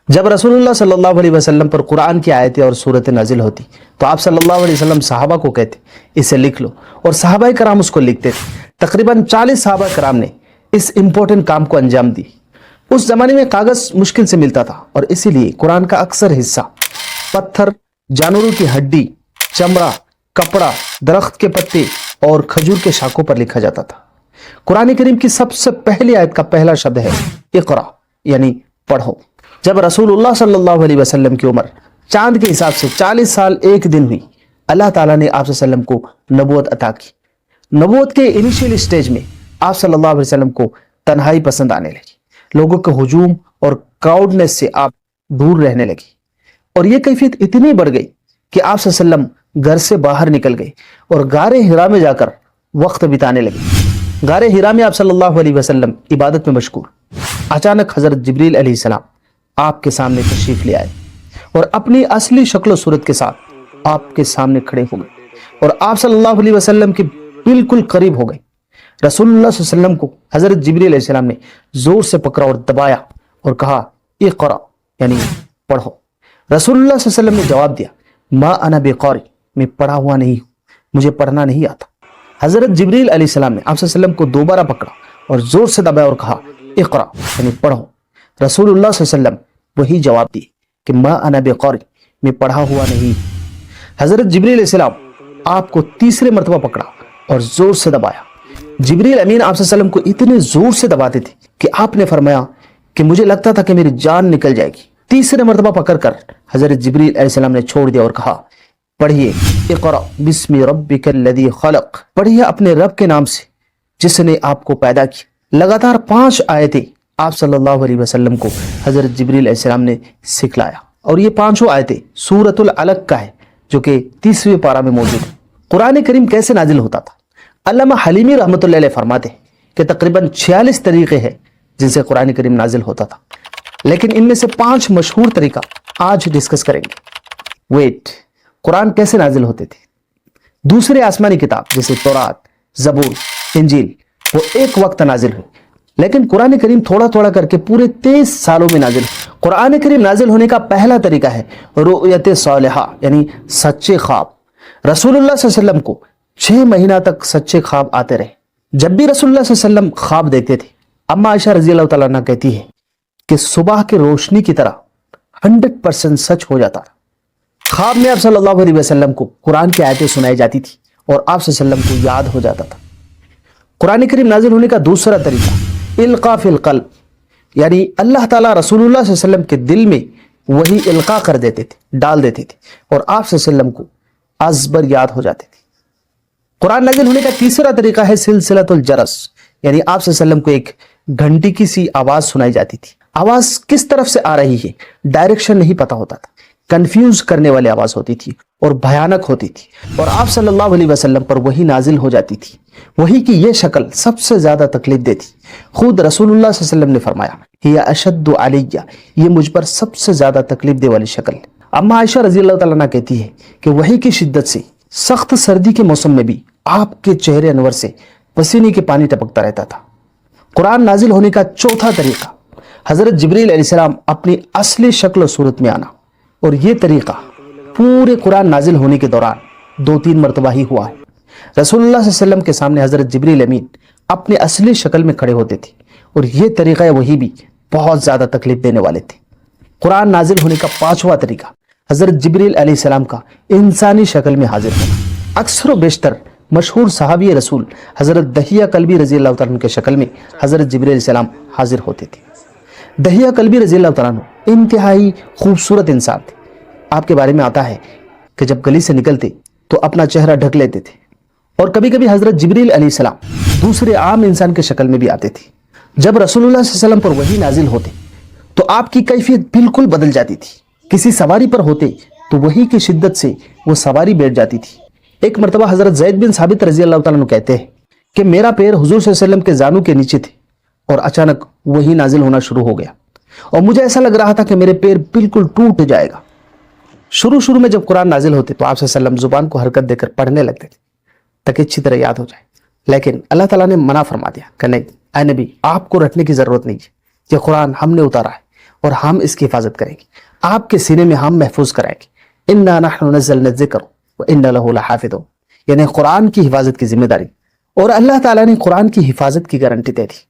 جب رسول اللہ صلی اللہ علیہ وسلم پر قرآن کی آیتیں اور صورتیں نازل ہوتی تو آپ صلی اللہ علیہ وسلم صحابہ کو کہتے اسے لکھ لو، اور صحابہ کرام اس کو لکھتے تھے۔ تقریباً 40 صحابہ کرام نے اس امپورٹنٹ کام کو انجام دی۔ اس زمانے میں کاغذ مشکل سے ملتا تھا، اور اسی لیے قرآن کا اکثر حصہ پتھر، جانوروں کی ہڈی، چمڑا، کپڑا، درخت کے پتے اور کھجور کے شاخوں پر لکھا جاتا تھا۔ قرآن کریم کی سب سے پہلی آیت کا پہلا شبد ہے اقرا، یعنی پڑھو۔ جب رسول اللہ صلی اللہ علیہ وسلم کی عمر چاند کے حساب سے 40 سال 1 دن ہوئی، اللہ تعالیٰ نے آپ صلی اللہ علیہ وسلم کو نبوت عطا کی۔ نبوت کے انیشیل سٹیج میں آپ صلی اللہ علیہ وسلم کو تنہائی پسند آنے لگی، لوگوں کے ہجوم اور کراؤڈنس سے آپ دور رہنے لگی، اور یہ کیفیت اتنی بڑھ گئی کہ آپ صلی اللہ علیہ وسلم گھر سے باہر نکل گئے اور غار حرا میں جا کر وقت بتانے لگے۔ غار حرا میں آپ صلی اللہ علیہ وسلم عبادت میں مشغول، اچانک حضرت جبریل علیہ السلام آپ کے سامنے تشریف لے آئے اور اپنی اصلی شکل و صورت کے ساتھ آپ کے سامنے کھڑے ہو گئے، اور آپ صلی اللہ علیہ وسلم کے بالکل قریب ہو گئے۔ رسول اللہ صلی اللہ علیہ وسلم کو حضرت جبریل علیہ السلام نے زور سے پکڑا اور دبایا اور کہا اقرا، یعنی پڑھو۔ رسول اللہ صلی اللہ علیہ وسلم نے جواب دیا ما انا بقاری، میں پڑھا ہوا نہیں ہوں، مجھے پڑھنا نہیں آتا۔ حضرت جبریل علیہ السلام نے آپ صلی اللہ علیہ وسلم کو دوبارہ پکڑا اور زور سے دبایا اور کہا اقرا، یعنی پڑھو۔ رسول اللہ صلی اللہ علیہ وسلم وہی جواب دی کہ ما انا بقاری، میں پڑھا ہوا نہیں۔ حضرت جبریل علیہ السلام آپ کو تیسرے مرتبہ پکڑا اور زور سے دبایا۔ جبریل امین آپ صلی اللہ علیہ وسلم کو اتنے زور سے دباتے تھے کہ آپ نے فرمایا کہ مجھے لگتا تھا کہ میری جان نکل جائے گی۔ تیسرے مرتبہ پکڑ کر حضرت جبریل علیہ السلام نے چھوڑ دیا اور کہا پڑھیے اقرا بسم ربک الذی خلق، پڑھیے اپنے رب کے نام سے جس نے آپ کو پیدا کیا۔ لگاتار 5 آیتیں آپ صلی اللہ علیہ وسلم کو حضرت جبریل علیہ السلام نے سکھلایا، اور یہ 5 آیتیں سورۃ العلق کا ہے جو کہ 30ویں پارہ میں موجود ہے۔ قرآن کریم کیسے نازل ہوتا تھا؟ علامہ حلیمی رحمۃ اللہ علیہ فرماتے ہیں کہ تقریباً 46 طریقے ہیں جن سے قرآن کریم نازل ہوتا تھا، لیکن ان میں سے 5 مشہور طریقہ آج ڈسکس کریں گے۔ قرآن کیسے نازل ہوتے تھے؟ دوسرے آسمانی کتاب جیسے تورات، زبور، انجیل وہ ایک وقت نازل ہوئی، لیکن قرآن کریم تھوڑا تھوڑا کر کے پورے 23 سالوں میں نازل ہوئی۔ قرآن کریم نازل ہونے کا پہلا طریقہ ہے رؤیت صالحہ، یعنی سچے خواب۔ رسول اللہ صلی اللہ علیہ وسلم کو 6 مہینہ تک سچے خواب آتے رہے۔ جب بھی رسول اللہ صلی اللہ علیہ وسلم خواب دیکھتے تھے، اما عائشہ رضی اللہ تعالیٰ عنہ کہتی ہے کہ صبح کے روشنی کی طرح 100% سچ ہو جاتا تھا۔ خواب میں آپ صلی اللہ علیہ وسلم کو قرآن کی آیتیں سنائی جاتی تھی اور آپ صلی اللہ علیہ وسلم کو یاد ہو جاتا تھا۔ قرآن کریم نازل ہونے کا دوسرا طریقہ القاء فی القلب، یعنی اللہ تعالیٰ رسول اللہ صلی اللہ علیہ وسلم کے دل میں وہی القاء کر دیتے تھے، ڈال دیتے تھے، اور آپ صلی اللہ علیہ وسلم کو ازبر یاد ہو جاتے تھے۔ قرآن نازل ہونے کا تیسرا طریقہ ہے سلسلۃ الجرس، یعنی آپ صلی اللہ علیہ وسلم کو ایک گھنٹی کی سی آواز سنائی جاتی تھی۔ آواز کس طرف سے آ رہی ہے ڈائریکشن نہیں پتا ہوتا تھا، کنفیوز کرنے والی آواز ہوتی تھی اور بھیانک ہوتی تھی، اور آپ صلی اللہ علیہ وسلم پر وہی نازل ہو جاتی تھی۔ وہی کی یہ شکل سب سے زیادہ تکلیف دہ تھی۔ خود رسول اللہ صلی اللہ علیہ وسلم نے فرمایا ہی اشد علیہ، یہ مجھ پر سب سے زیادہ تکلیف دہ والی شکل ہے۔ اما عائشہ رضی اللہ تعالیٰ عنہ کہتی ہے کہ وہی کی شدت سے سخت سردی کے موسم میں بھی آپ کے چہرے انور سے پسینے کے پانی ٹپکتا رہتا تھا۔ قرآن نازل ہونے کا چوتھا طریقہ حضرت جبریل علیہ السلام اپنی اصلی شکل و صورت میں آنا، اور یہ طریقہ پورے قرآن نازل ہونے کے دوران 2-3 مرتبہ ہی ہوا ہے۔ رسول اللہ صلی اللہ علیہ وسلم کے سامنے حضرت جبریل امین اپنے اصلی شکل میں کھڑے ہوتے تھے، اور یہ طریقہ وہی بھی بہت زیادہ تکلیف دینے والے تھے۔ قرآن نازل ہونے کا 5واں طریقہ حضرت جبریل علیہ السلام کا انسانی شکل میں حاضر ہونا۔ اکثر و بیشتر مشہور صحابی رسول حضرت دحیہ کلبی رضی اللہ تعالیٰ عنہ کے شکل میں حضرت جبریل علیہ السلام حاضر ہوتے تھے۔ دحیہ کلبی رضی اللہ تعالیٰ عنہ انتہائی خوبصورت انسان تھے۔ آپ کے بارے میں آتا ہے کہ جب گلی سے نکلتے تو اپنا چہرہ ڈھک لیتے تھے، اور کبھی کبھی حضرت جبریل علیہ السلام دوسرے عام انسان کے شکل میں بھی آتے تھے۔ جب رسول اللہ صلی اللہ علیہ وسلم پر وحی نازل ہوتے تو آپ کی کیفیت بالکل بدل جاتی تھی۔ کسی سواری پر ہوتے تو وحی کی شدت سے وہ سواری بیٹھ جاتی تھی۔ ایک مرتبہ حضرت زید بن ثابت رضی اللہ تعالیٰ عنہ کہتے ہیں کہ میرا پیر حضور صلی اللہ علیہ وسلم کے زانوں کے نیچے تھے، اور اچانک وحی نازل ہونا شروع ہو گیا، اور مجھے ایسا لگ رہا تھا کہ میرے پیر بالکل ٹوٹ جائے گا۔ شروع میں جب قرآن نازل ہوتے تو آپ صلی اللہ علیہ وسلم زبان کو حرکت دے کر پڑھنے لگتے تھے تاکہ اچھی طرح یاد ہو جائے، لیکن اللہ تعالیٰ نے منع فرما دیا کہ نہیں اے نبی، آپ کو رٹنے کی ضرورت نہیں ہے، یہ قرآن ہم نے اتارا ہے اور ہم اس کی حفاظت کریں گے، آپ کے سینے میں ہم محفوظ کرائیں گے۔ انا نحن نزلنا الذکر وانا له لحافظون، یعنی قرآن کی حفاظت کی ذمہ داری، اور اللہ تعالیٰ نے قرآن کی حفاظت کی گارنٹی دے دی۔